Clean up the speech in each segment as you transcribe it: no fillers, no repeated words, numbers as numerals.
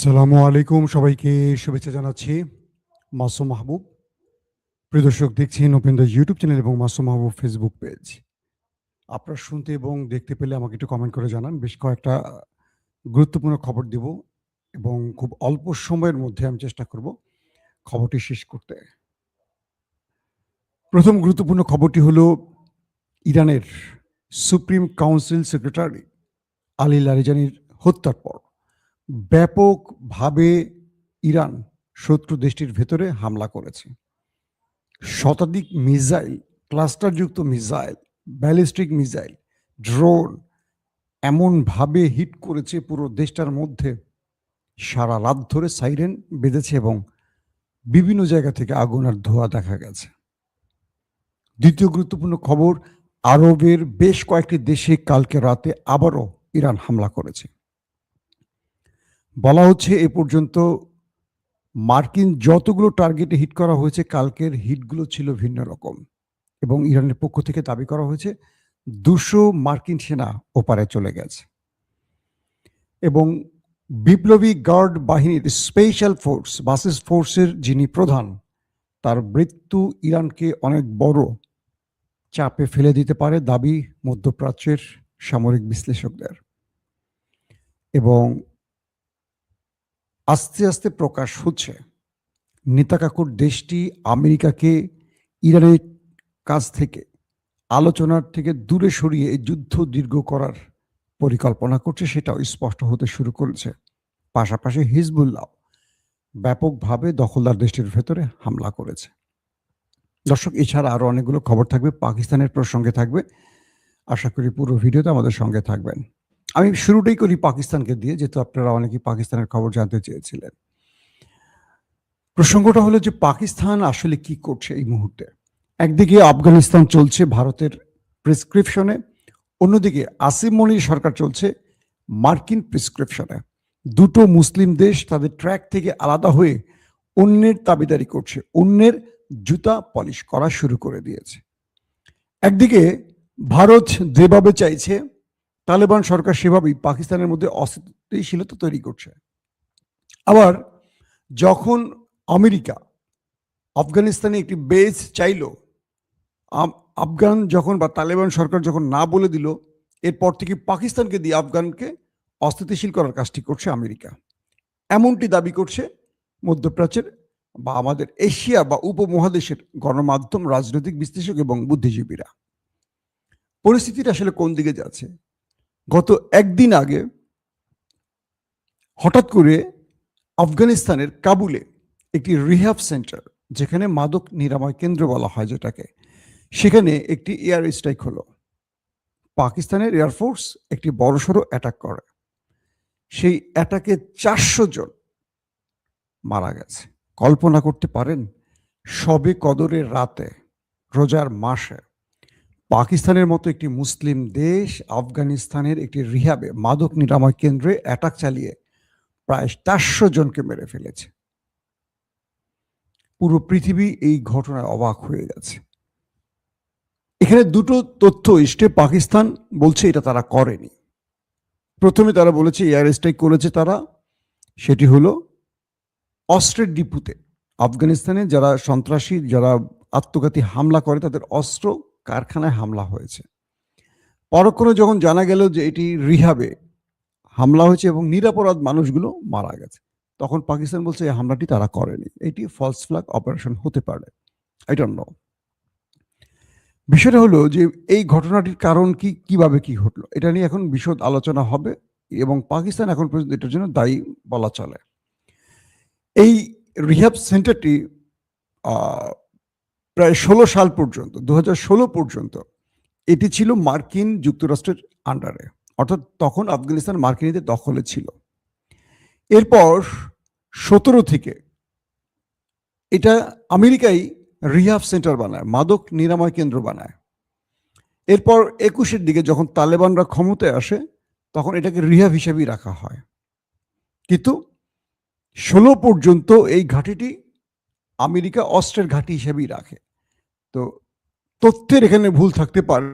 আসসালামু আলাইকুম, সবাইকে শুভেচ্ছা জানাচ্ছি। মাসুম মাহবুব। প্রিয় দর্শক, দেখছেন ওপেন দ্য ইউটিউব চ্যানেল এবং মাসুম মাহবুব ফেসবুক পেজ। আপনারা শুনতে এবং দেখতে পেলে আমাকে একটু কমেন্ট করে জানান। বেশ কয়েকটা গুরুত্বপূর্ণ খবর দিব এবং খুব অল্প সময়ের মধ্যে আমি চেষ্টা করব খবরটি শেষ করতে। প্রথম গুরুত্বপূর্ণ খবরটি হলো ইরানের সুপ্রিম কাউন্সিল সেক্রেটারি আলী লারিজানির হত্যার পর ব্যাপকভাবে ইরান শত্রু দেশটির ভেতরে হামলা করেছে। শতাধিক মিসাইল, ক্লাস্টারযুক্ত মিসাইল, ব্যালিস্টিক মিসাইল, ড্রোন এমনভাবে হিট করেছে পুরো দেশটার মধ্যে, সারা রাত ধরে সাইরেন বেজেছে এবং বিভিন্ন জায়গা থেকে আগুন আর ধোঁয়া দেখা গেছে। দ্বিতীয় গুরুত্বপূর্ণ খবর, আরবের বেশ কয়েকটি দেশে কালকে রাতে আবারও ইরান হামলা করেছে। বলা হচ্ছে এ পর্যন্ত মার্কিন যতগুলো টার্গেটে হিট করা হয়েছে, কালকের হিটগুলো ছিল ভিন্ন রকম এবং ইরানের পক্ষ থেকে দাবি করা হয়েছে ২০০ মার্কিন সেনা ওপারে চলে গেছে এবং বিপ্লবী গার্ড বাহিনীর স্পেশাল ফোর্স বাসিস ফোর্সের যিনি প্রধান, তার মৃত্যু ইরানকে অনেক বড় চাপে ফেলে দিতে পারে, দাবি মধ্যপ্রাচ্যের সামরিক বিশ্লেষকদের। এবং আস্তে আস্তে প্রকাশ হচ্ছে নেতাকাকুর দেশটি আমেরিকাকে ইরানের কাছ থেকে, আলোচনার থেকে দূরে সরিয়ে এই যুদ্ধ দীর্ঘ করার পরিকল্পনা করছে, সেটাও স্পষ্ট হতে শুরু করেছে। পাশাপাশি হিজবুল্লাহ ব্যাপকভাবে দখলদার দেশটির ভেতরে হামলা করেছে। দর্শক, এছাড়া আরও অনেকগুলো খবর থাকবে, পাকিস্তানের প্রসঙ্গে থাকবে। আশা করি পুরো ভিডিওতে আমাদের সঙ্গে থাকবেন। আমি শুরুটাই করি পাকিস্তানকে দিয়ে, যেহেতু আপনারা অনেকেই পাকিস্তানের খবর জানতে চেয়েছিলেন। প্রসঙ্গটা হলো যে পাকিস্তান আসলে কি করছে এই মুহূর্তে। একদিকে আফগানিস্তান চলছে ভারতের প্রেসক্রিপশনে, অন্যদিকে আসিম মনির সরকার চলছে মার্কিন প্রেসক্রিপশনে। দুটো মুসলিম দেশ তাদের ট্র্যাক থেকে আলাদা হয়ে অন্যের দাবিদারি করছে, অন্যের জুতা পলিশ করা শুরু করে দিয়েছে। একদিকে ভারত যেভাবে চাইছে, তালেবান সরকার সেভাবেই পাকিস্তানের মধ্যে অস্থিতিশীলতা তৈরি করছে। আবার যখন আমেরিকা আফগানিস্তানে একটি বেস চাইল, আফগান যখন বা তালেবান সরকার যখন না বলে দিল, এরপর থেকে পাকিস্তানকে দিয়ে আফগানকে অস্থিতিশীল করার কাজটি করছে আমেরিকা, এমনটি দাবি করছে মধ্যপ্রাচ্যের বা আমাদের এশিয়া বা উপমহাদেশের গণমাধ্যম, রাজনৈতিক বিশ্লেষক এবং বুদ্ধিজীবীরা। পরিস্থিতিটা আসলে কোন দিকে যাচ্ছে? গত একদিন আগে হঠাৎ করে আফগানিস্তানের কাবুলে একটি রিহ্যাব সেন্টার, যেখানে মাদক নিরাময় কেন্দ্র বলা হয় যেটাকে, সেখানে একটি এয়ার স্ট্রাইক হলো। পাকিস্তানের এয়ারফোর্স একটি বড়সড় অ্যাটাক করে। সেই অ্যাটাকে 400 জন মারা গেছে। কল্পনা করতে পারেন, শবে কদরের রাতে, রোজার মাসে পাকিস্তানের মতো একটি মুসলিম দেশ আফগানিস্তানের একটি রিহ্যাবে, মাদক নিরাময় কেন্দ্রে অ্যাটাক চালিয়ে প্রায় 400 জনকে মেরে ফেলেছে। পুরো পৃথিবী এই ঘটনায় অবাক হয়ে গেছে। এখানে দুটো তথ্য এসে পাকিস্তান বলছে এটা তারা করেনি। প্রথমে তারা বলেছে এয়ার স্ট্রাইক করেছে তারা, সেটি হলো অস্ত্রের ডিপুতে। আফগানিস্তানে যারা সন্ত্রাসী, যারা আত্মঘাতী হামলা করে, তাদের অস্ত্র কারখানায় হামলা হয়েছে। পরক্ষণে যখন জানা গেল যে এটি রিহাবে হামলা হয়েছে এবং নিরপরাধ মানুষগুলো মারা গেছে, তখন পাকিস্তান বলছে এই হামলাটি তারা করেনি, এটি ফলস ফ্ল্যাগ অপারেশন হতে পারে। I don't know. বিষয়টা হলো যে এই ঘটনাটির কারণ কি, কিভাবে কি ঘটলো, এটা নিয়ে এখন বিশদ আলোচনা হবে এবং পাকিস্তান এখন পর্যন্ত এটার জন্য দায়ী বলা চলে। এই রিহ্যাব সেন্টারটি প্রায় 16 সাল পর্যন্ত, 2016 পর্যন্ত এটি ছিল মার্কিন যুক্তরাষ্ট্রের আন্ডারে, অর্থাৎ তখন আফগানিস্তান মার্কিনীদের দখলে ছিল। এরপর 17 থেকে এটা আমেরিকাই রিহ্যাব সেন্টার বানায়, মাদক নিরাময় কেন্দ্র বানায়। এরপর 21-এর দিকে যখন তালেবানরা ক্ষমতায় আসে, তখন এটাকে রিহ্যাব হিসেবেই রাখা হয়। কিন্তু 16 পর্যন্ত এই ঘাঁটিটি আমেরিকা অস্ত্রের ঘাঁটি হিসেবেই রাখে। তো তথ্যের এখানে ভুল থাকতে পারে।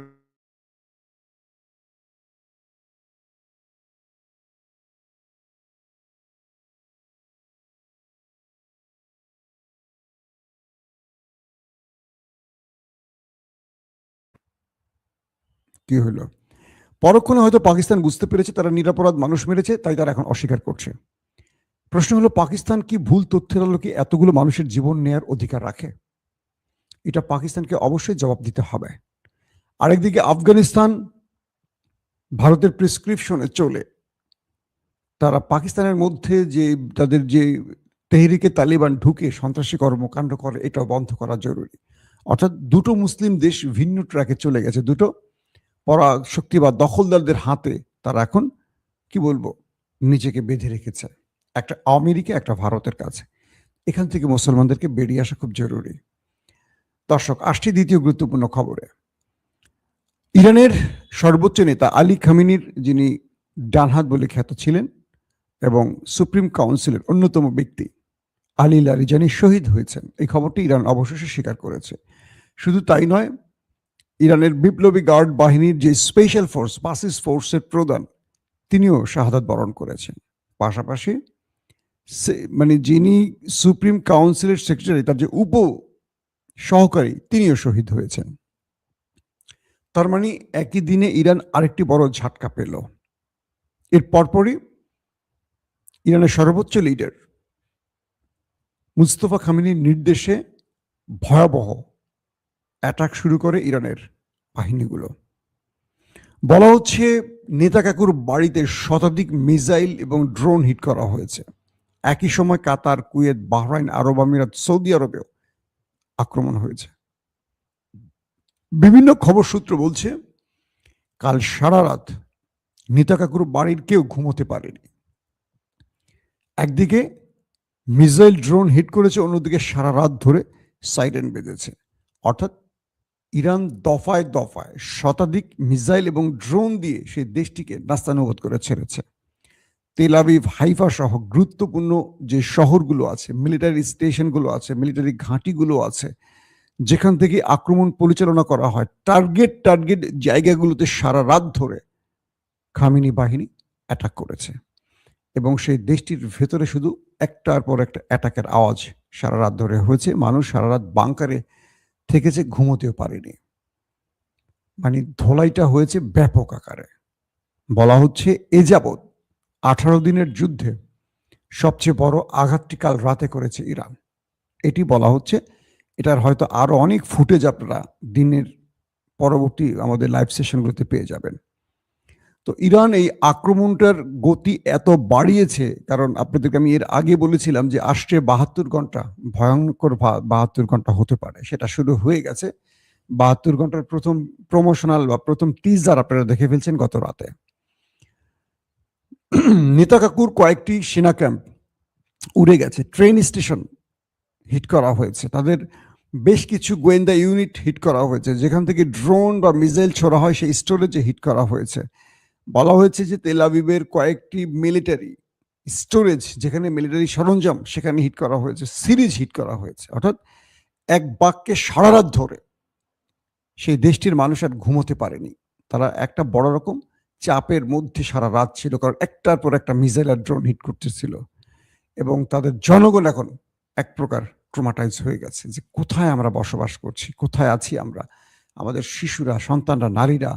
কি হলো? পরক্ষণে হয়তো পাকিস্তান বুঝতে পেরেছে তারা নিরপরাধ মানুষ মেরেছে, তাই তারা এখন অস্বীকার করছে। প্রশ্ন হলো, পাকিস্তান কি ভুল তথ্যের আলোকে এতগুলো মানুষের জীবন নেয়ার অধিকার রাখে? এটা পাকিস্তানকে অবশ্যই জবাব দিতে হবে। আরেকদিকে আফগানিস্তান ভারতের প্রেসক্রিপশনে চলে তারা পাকিস্তানের মধ্যে যে তাদের যে তেহরিকে তালিবান ঢুকে সন্ত্রাসী কর্মকাণ্ড করে, এটাও বন্ধ করা জরুরি। অর্থাৎ দুটো মুসলিম দেশ ভিন্ন ট্র্যাকে চলে গেছে, দুটো পরাশক্তি বা দখলদারদের হাতে তারা এখন কি বলবো নিজেকে বেঁধে রেখেছে, একটা আমেরিকা একটা ভারতের কাছে। এখান থেকে মুসলমানদেরকে বেরিয়ে আসা খুব জরুরি। দর্শক, আসছি দ্বিতীয় গুরুত্বপূর্ণ খবরে। ইরানের সর্বোচ্চ নেতা আলী খামেনির, যিনি ডানহাত বলে খ্যাত ছিলেন এবং সুপ্রিম কাউন্সিলের অন্যতম ব্যক্তি আলী লারিজানি শহীদ হয়েছেন, এই খবরটি ইরান অবশেষে স্বীকার করেছে। শুধু তাই নয়, ইরানের বিপ্লবী গার্ড বাহিনীর যে স্পেশাল ফোর্স বাসিস ফোর্সের প্রধান, তিনিও শাহাদাত বরণ করেছেন। পাশাপাশি মানে যিনি সুপ্রিম কাউন্সিলের সেক্রেটারি, তার যে উপ সহকারী, তিনিও শহীদ হয়েছেন। তার মানে একই দিনে ইরান আরেকটি বড় ঝাটকা পেল। এর পরপরই ইরানের সর্বোচ্চ লিডার মুস্তফা খামেনির নির্দেশে ভয়াবহ অ্যাটাক শুরু করে ইরানের বাহিনীগুলো। বলা হচ্ছে নেতা কাকুর বাড়িতে শতাধিক মিসাইল এবং ড্রোন হিট করা হয়েছে। একই সময় কাতার, কুয়েত, বাহরাইন, আরব আমিরাত, সৌদি আরবেও আক্রমণ হয়েছে। বিভিন্ন খবর সূত্র বলছে কাল সারা রাত নেতা কাকুর বাড়ির কেউ ঘুমোতে পারেনি। একদিকে মিসাইল ড্রোন হিট করেছে, অন্যদিকে সারা রাত ধরে সাইরেন বেজেছে। অর্থাৎ ইরান দফায় দফায় শতাধিক মিসাইল এবং ড্রোন দিয়ে সেই দেশটিকে নাস্তানুবোধ করে ছেড়েছে। তেল আবিব, হাইফা সহ গুরুত্বপূর্ণ যে শহরগুলো আছে, মিলিটারি স্টেশনগুলো আছে, মিলিটারি ঘাঁটিগুলো আছে, যেখান থেকে আক্রমণ পরিচালনা করা হয়, টার্গেট জায়গাগুলোতে সারা রাত ধরে খামেনি বাহিনী অ্যাটাক করেছে। এবং সেই দেশটির ভেতরে শুধু একটার পর একটা অ্যাটাকের আওয়াজ সারা রাত ধরে হয়েছে। মানুষ সারা রাত বাংকারে থেকেছে, ঘুমোতেও পারেনি। মানে ধোলাইটা হয়েছে ব্যাপক আকারে। বলা হচ্ছে এ যাবৎ 18 দিনের যুদ্ধে সবচেয়ে বড় আঘাতটি কাল রাতে করেছে ইরান, এটি বলা হচ্ছে। এটার হয়তো আরো অনেক ফুটেজ আপনারা দিনের পরবর্তী আমাদের লাইভ সেশনগুলোতে পেয়ে যাবেন। তো ইরান এই আক্রমণটার গতি এত বাড়িয়েছে, কারণ আপনাদেরকে আমি এর আগে বলেছিলাম যে আসছে 72 ঘন্টা ভয়ঙ্কর 72 ঘন্টা হতে পারে। সেটা শুরু হয়ে গেছে। 72 ঘন্টার প্রথম প্রমোশনাল বা প্রথম টিজার আপনারা দেখে ফেলছেন গত রাতে। নেতা কাকুর কয়েকটি সেনা ক্যাম্প উড়ে গেছে, ট্রেন স্টেশন হিট করা হয়েছে, তাদের বেশ কিছু গোয়েন্দা ইউনিট হিট করা হয়েছে, যেখান থেকে ড্রোন বা মিসাইল ছোড়া হয় সেই স্টোরেজে হিট করা হয়েছে। বলা হয়েছে যে তেল আবিবের কয়েকটি মিলিটারি স্টোরেজ, যেখানে মিলিটারি সরঞ্জাম, সেখানে হিট করা হয়েছে, সিরিজ হিট করা হয়েছে। অর্থাৎ এক বাক্যে সারা রাত ধরে সেই দেশটির মানুষ আর ঘুমোতে পারেনি। তারা একটা বড় রকম চাপের মধ্যে সারা রাত ছিল, কারণ একটার পর একটা মিসাইল আর ড্রোন হিট করতেছিল। এবং তাদের জনগণ এখন এক প্রকার ট্রমাটাইজ হয়ে গেছে যে কোথায় আমরা বসবাস করছি, কোথায় আছি আমরা। আমাদের শিশুরা, সন্তানরা, নারীরা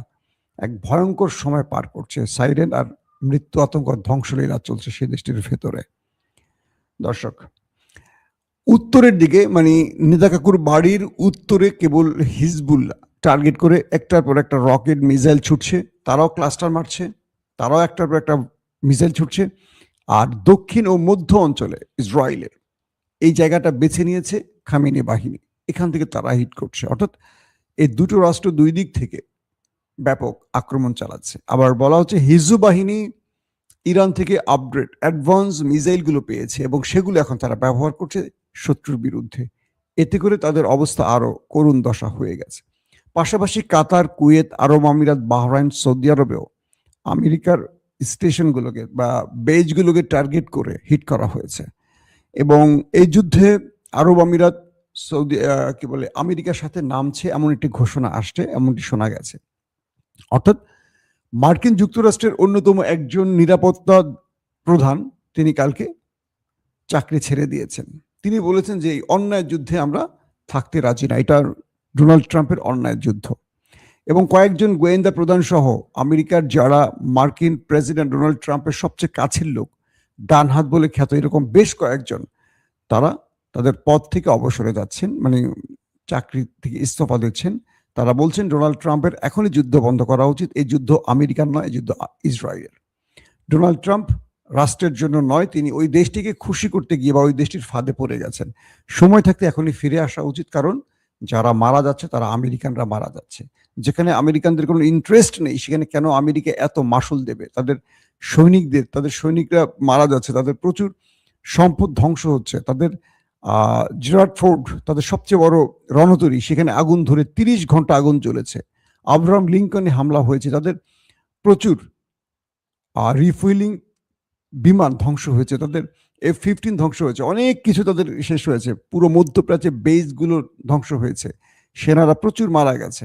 এক ভয়ঙ্কর সময় পার করছে। সাইরেন আর মৃত্যু, আতঙ্ক, ধ্বংসলীলা চলছে সেই দেশটির ভেতরে। দর্শক, উত্তরের দিকে মানে নেতা কাকুর বাড়ির উত্তরে কেবল হিজবুল্লাহ টার্গেট করে একটার পর একটা রকেট মিসাইল ছুটছে, তারাও ক্লাস্টার মারছে, তারাও একটার পর একটা মিসাইল ছুটছে। আর দক্ষিণ ও মধ্য অঞ্চলে ইসরায়েলের এই জায়গাটা বেছে নিয়েছে খামেনি বাহিনী, এখান থেকে তারা হিট করছে। অর্থাৎ এই দুটো রাষ্ট্র দুই দিক থেকে ব্যাপক আক্রমণ চালাচ্ছে। আবার বলা হচ্ছে হিজবু বাহিনী ইরান থেকে আপগ্রেড অ্যাডভান্স মিসাইলগুলো পেয়েছে এবং সেগুলো এখন তারা ব্যবহার করছে শত্রুর বিরুদ্ধে। এতে করে তাদের অবস্থা আরো করুণ দশা হয়ে গেছে। পাশাপাশি কাতার, কুয়েত, আরব আমিরাত, বাহরাইন, সৌদি আরবেও আমেরিকার স্টেশনগুলোকে বা বেজগুলোকে টার্গেট করে হিট করা হয়েছে। এবং এই যুদ্ধে আরব আমিরাত, সৌদি আমেরিকার সাথে নামছে এমন একটি ঘোষণা আসছে, এমনটি শোনা গেছে। অর্থাৎ মার্কিন যুক্তরাষ্ট্রের অন্যতম একজন নিরাপত্তা প্রধান, তিনি কালকে চাকরি ছেড়ে দিয়েছেন। তিনি বলেছেন যে এই অন্যায় যুদ্ধে আমরা থাকতে রাজি না, এটা ডোনাল্ড ট্রাম্পের অন্যায় যুদ্ধ। এবং কয়েকজন গোয়েন্দা প্রধান সহ আমেরিকার যারা মার্কিন প্রেসিডেন্ট ডোনাল্ড ট্রাম্পের সবচেয়ে কাছের লোক, ডান হাত বলে খ্যাত, এরকম বেশ কয়েকজন, তারা তাদের পদ থেকে অবসরে যাচ্ছেন, মানে চাকরি থেকে ইস্তফা দিচ্ছেন। তারা বলছেন ডোনাল্ড ট্রাম্পের এখনই যুদ্ধ বন্ধ করা উচিত। এই যুদ্ধ আমেরিকার নয়, এই যুদ্ধ ইসরায়েলের। ডোনাল্ড ট্রাম্প রাষ্ট্রের জন্য নয়, তিনি ওই দেশটিকে খুশি করতে গিয়ে বা ওই দেশটির ফাঁদে পড়ে গেছেন। সময় থাকতে এখনই ফিরে আসা উচিত, কারণ যারা মারা যাচ্ছে তারা আমেরিকানরা মারা যাচ্ছে। যেখানে আমেরিকানদের কোনো ইন্টারেস্ট নেই, সেখানে কেন আমেরিকা এত মাসুল দেবে? তাদের সৈনিকরা মারা যাচ্ছে, তাদের প্রচুর সম্পদ ধ্বংস হচ্ছে, তাদের জেরার্ড ফোর্ড, তাদের সবচেয়ে বড় রণতরী, সেখানে আগুন ধরে 30 ঘন্টা আগুন জ্বলেছে। আব্রাহাম লিঙ্কনে হামলা হয়েছে, তাদের প্রচুর রিফুয়েলিং বিমান ধ্বংস হয়েছে, তাদের F-15 ধ্বংস হয়েছে, অনেক কিছু তাদের শেষ হয়েছে, পুরো মধ্যপ্রাচ্যে বেসগুলো ধ্বংস হয়েছে, সেনারা প্রচুর মারা গেছে।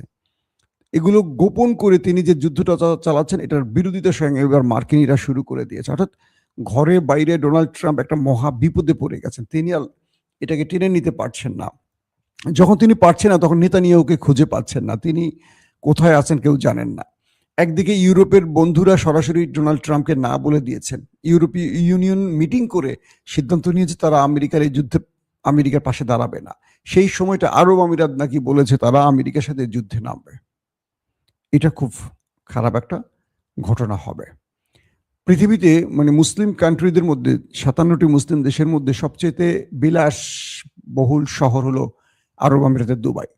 এগুলো গোপন করে তিনি যে যুদ্ধটা চালাচ্ছেন, এটার বিরোধিতা স্বয়ং এবার মার্কিনীরা শুরু করে দিয়েছে। অর্থাৎ ঘরে বাইরে ডোনাল্ড ট্রাম্প একটা মহা বিপদে পড়ে গেছেন। তিনি আর এটাকে টেনে নিতে পারছেন না। যখন তিনি পারছেন না, তখন নেতানিয়াহুকে খুঁজে পাচ্ছেন না, তিনি কোথায় আছেন কেউ জানেন না। একদিকে ইউরোপের বন্ধুরা সরাসরি ডোনাল্ড ট্রাম্পকে না বলে দিয়েছেন। ইউরোপীয় ইউনিয়ন মিটিং করে সিদ্ধান্ত নিয়েছে তারা আমেরিকার এই যুদ্ধে আমেরিকার পাশে দাঁড়াবে না। সেই সময়টা আরব আমিরাত নাকি বলেছে তারা আমেরিকার সাথে যুদ্ধে নামবে। এটা খুব খারাপ একটা ঘটনা হবে। পৃথিবীতে মানে মুসলিম কান্ট্রিদের মধ্যে 57টি মুসলিম দেশের মধ্যে সবচেয়ে বিলাসবহুল শহর হলো আরব আমিরাতের দুবাই।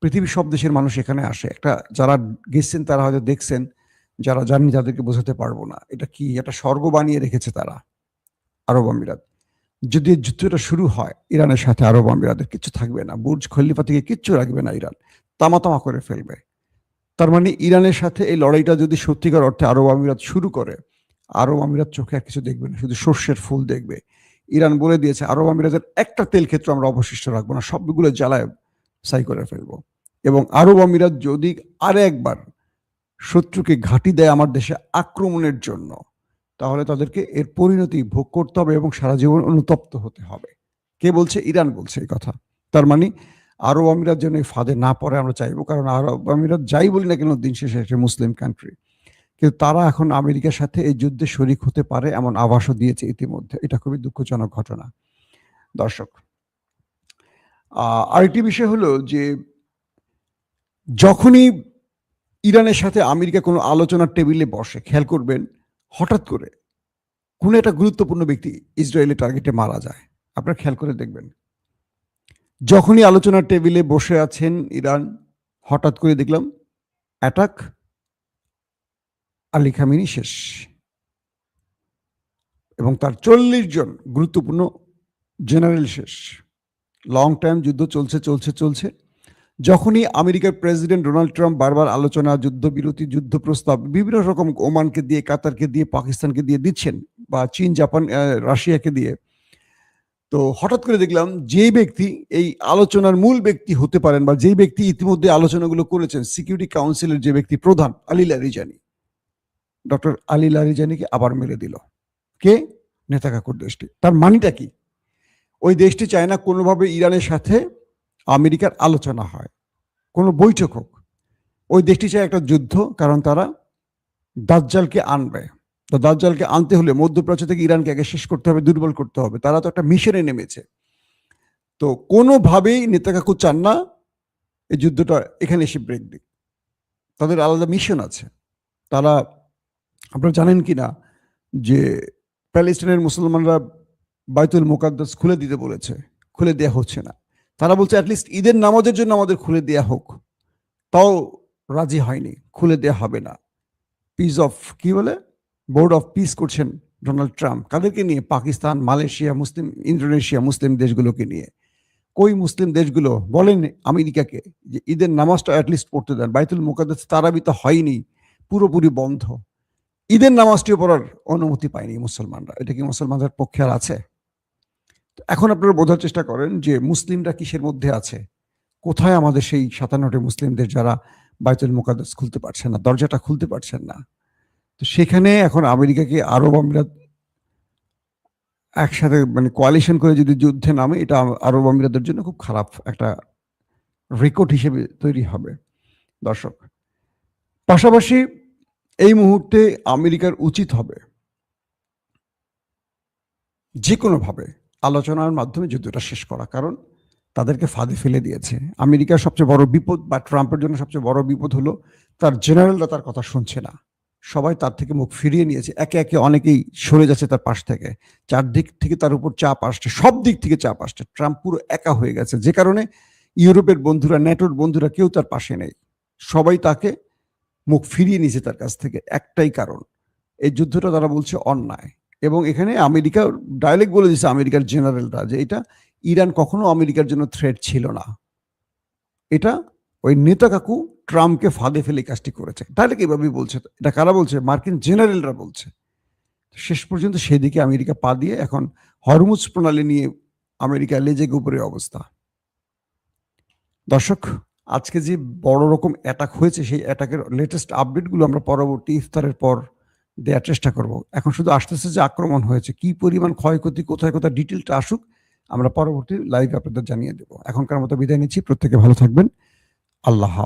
পৃথিবীর সব দেশের মানুষ এখানে আসে। একটা যারা গেছেন তারা হয়তো দেখছেন, যারা জানেন তাদেরকে বোঝাতে পারবো না। এটা কি একটা স্বর্গ বানিয়ে রেখেছে তারা, আরব আমিরাত। যদি যুদ্ধটা শুরু হয় ইরানের সাথে, আরব আমিরাতের কিচ্ছু থাকবে না, বুর্জ খলিফা থেকে কিচ্ছু রাখবে না, ইরান তামা করে ফেলবে। তার মানে ইরানের সাথে এই লড়াইটা যদি সত্যিকার অর্থে আরব আমিরাত শুরু করে, আরব আমিরাত চোখে আর কিছু দেখবে না, শুধু সর্ষের ফুল দেখবে। ইরান বলে দিয়েছে আরব আমিরাতের একটা তেল ক্ষেত্র আমরা অবশিষ্ট রাখবো না, সবগুলো জ্বালায় ছাই করে ফেলবো। এবং আরব আমিরাত যদি আর একবার শত্রুকে ঘাঁটি দেয় আমার দেশে আক্রমণের জন্য, তাহলে তাদেরকে এর পরিণতি ভোগ করতে হবে এবং সারা জীবন অনুতপ্ত হতে হবে। কে বলছে? ইরান বলছে এই কথা। তার মানে আরব আমিরাত যেন এই ফাঁদে না পড়ে আমরা চাইবো, কারণ আরব আমিরাত যাই বলি না কেন দিন শেষে একটা মুসলিম কান্ট্রি, কিন্তু তারা এখন আমেরিকার সাথে এই যুদ্ধে শরিক হতে পারে এমন আভাসও দিয়েছে ইতিমধ্যে। এটা খুবই দুঃখজনক ঘটনা। দর্শক, আরেকটি বিষয় হলো যে যখনই ইরানের সাথে আমেরিকা কোনো আলোচনার টেবিলে বসে, খেয়াল করবেন হঠাৎ করে কোনো একটা গুরুত্বপূর্ণ ব্যক্তি ইসরায়েলের টার্গেটে মারা যায়। আপনারা খেয়াল করে দেখবেন, যখনই আলোচনার টেবিলে বসে আছেন ইরান, হঠাৎ করে দেখলাম অ্যাটাক, আলী খামেনি শেষ, এবং তার 40 জন গুরুত্বপূর্ণ জেনারেল শেষ। লং টাইম যুদ্ধ চলছে। যখনই আমেরিকার প্রেসিডেন্ট ডোনাল্ড ট্রাম্প বারবার আলোচনা, যুদ্ধবিরতি, যুদ্ধ প্রস্তাব বিভিন্ন রকম ওমানকে দিয়ে, কাতারকে দিয়ে, পাকিস্তানকে দিয়ে দিচ্ছেন, বা চীন, জাপান, রাশিয়াকে দিয়ে, তো হঠাৎ করে দেখলাম যে ব্যক্তি এই আলোচনার মূল ব্যক্তি হতে পারেন, বা যেই ব্যক্তি ইতিমধ্যে আলোচনাগুলো করেছেন, সিকিউরিটি কাউন্সিলের যে ব্যক্তি প্রধান আলী লারিজানি, ডক্টর আলী লারিজানিকে আবার মেরে দিল। কে? নেতাকাকুর দেশটি। তার মানেটা কি? ওই দেশটি চায় না কোনোভাবে ইরানের সাথে আমেরিকার আলোচনা হয়, কোনো বৈঠক হোক। ওই দেশটি চায় একটা যুদ্ধ, কারণ তারা দাজ্জালকে আনবে। তো দাজ্জালকে আনতে হলে মধ্যপ্রাচ্য থেকে ইরানকে আগে শেষ করতে হবে, দুর্বল করতে হবে। তারা তো একটা মিশনে নেমেছে। তো কোনোভাবেই নেতাকাকু চান না এই যুদ্ধটা এখানে এসে ব্রেক দিক। তাদের আলাদা মিশন আছে। তারা, আপনারা জানেন কি না যে প্যালেস্টাইনের মুসলমানরা বাইতুল মুকাদ্দাস খুলে দিতে বলেছে, খুলে দেওয়া হচ্ছে না। তারা বলছে অ্যাটলিস্ট ঈদের নামাজের জন্য আমাদের খুলে দেওয়া হোক, তাও রাজি হয়নি, খুলে দেওয়া হবে না। পিস অফ কি বলে, বোর্ড অফ পিস করছেন ডোনাল্ড ট্রাম্প। কাদেরকে নিয়ে? পাকিস্তান, মালয়েশিয়া, মুসলিম, ইন্দোনেশিয়া, মুসলিম দেশগুলোকে নিয়ে। কই মুসলিম দেশগুলো? বলেন আমেরিকাকে যে ঈদের নামাজটা অ্যাটলিস্ট পড়তে দেন। বাইতুল মুকাদ্দাস তারাবি তো হয়নি, পুরোপুরি বন্ধ। ঈদের নামাজটিও পড়ার অনুমতি পায়নি মুসলমানরা। এটা কি মুসলমানদের পক্ষে আর আছে? এখন আপনারা বোঝার চেষ্টা করেন যে মুসলিমরা কিসের মধ্যে আছে। কোথায় আমাদের সেই 57টি মুসলিমদের যারা বাইতুল মুকাদ্দাস খুলতে পারছেন না, দরজাটা খুলতে পারছেন না? তো সেখানে এখন আমেরিকাকে, আরব আমিরাত একসাথে মানে কোয়ালিশন করে যদি যুদ্ধে নামে, এটা আরব আমিরাতের জন্য খুব খারাপ একটা রেকর্ড হিসেবে তৈরি হবে। দর্শক, পাশাপাশি এই মুহূর্তে আমেরিকার উচিত হবে যে কোনোভাবে আলোচনার মাধ্যমে যুদ্ধটা শেষ করা, কারণ তাদেরকে ফাঁদে ফেলে দিয়েছে। আমেরিকার সবচেয়ে বড় বিপদ বা ট্রাম্পের জন্য সবচেয়ে বড় বিপদ হলো তার জেনারেলরা তার কথা শুনছে না, সবাই তার থেকে মুখ ফিরিয়ে নিয়েছে, একে একে অনেকেই সরে যাচ্ছে তার পাশ থেকে, চারদিক থেকে তার উপর চাপ আসছে, সব দিক থেকে চাপ আসছে, ট্রাম্প পুরো একা হয়ে গেছে, যে কারণে ইউরোপের বন্ধুরা, ন্যাটোর বন্ধুরা কেউ তার পাশে নেই, সবাই তাকে মুখ ফিরিয়ে নিয়েছে তার কাছ থেকে। একটাই কারণ, এই যুদ্ধটা তারা বলছে অন্যায়, এবং এখানে আমেরিকা ডাইরেক্ট বলে দিচ্ছে, আমেরিকার জেনারেলরা, যে এটা ইরান কখনো আমেরিকার জন্য থ্রেট ছিল না, এটা ওই নেতা কাকু ট্রাম্পকে ফাঁদে ফেলে কাজটি করেছে। ডাইরেক্ট এভাবেই বলছে। এটা কারা বলছে? মার্কিন জেনারেলরা বলছে। শেষ পর্যন্ত সেদিকে আমেরিকা পা দিয়ে এখন হরমুজ প্রণালী নিয়ে আমেরিকা লেজে গোপরের অবস্থা। দর্শক, আজকে যে বড় রকম অ্যাটাক হয়েছে, সেই অ্যাটাকের লেটেস্ট আপডেটগুলো আমরা পরবর্তী ইফতারের পর দেওয়ার চেষ্টা করব। এখন শুধু আসতেছে যে আক্রমণ হয়েছে, কি পরিমাণ ক্ষয়ক্ষতি, কোথায় কোথায় ডিটেলটা আসুক, আমরা পরবর্তী লাইভ আপনাদের জানিয়ে দেব। এখনকার মতো বিদায় নিচ্ছি, প্রত্যেকে ভালো থাকবেন। আল্লাহ।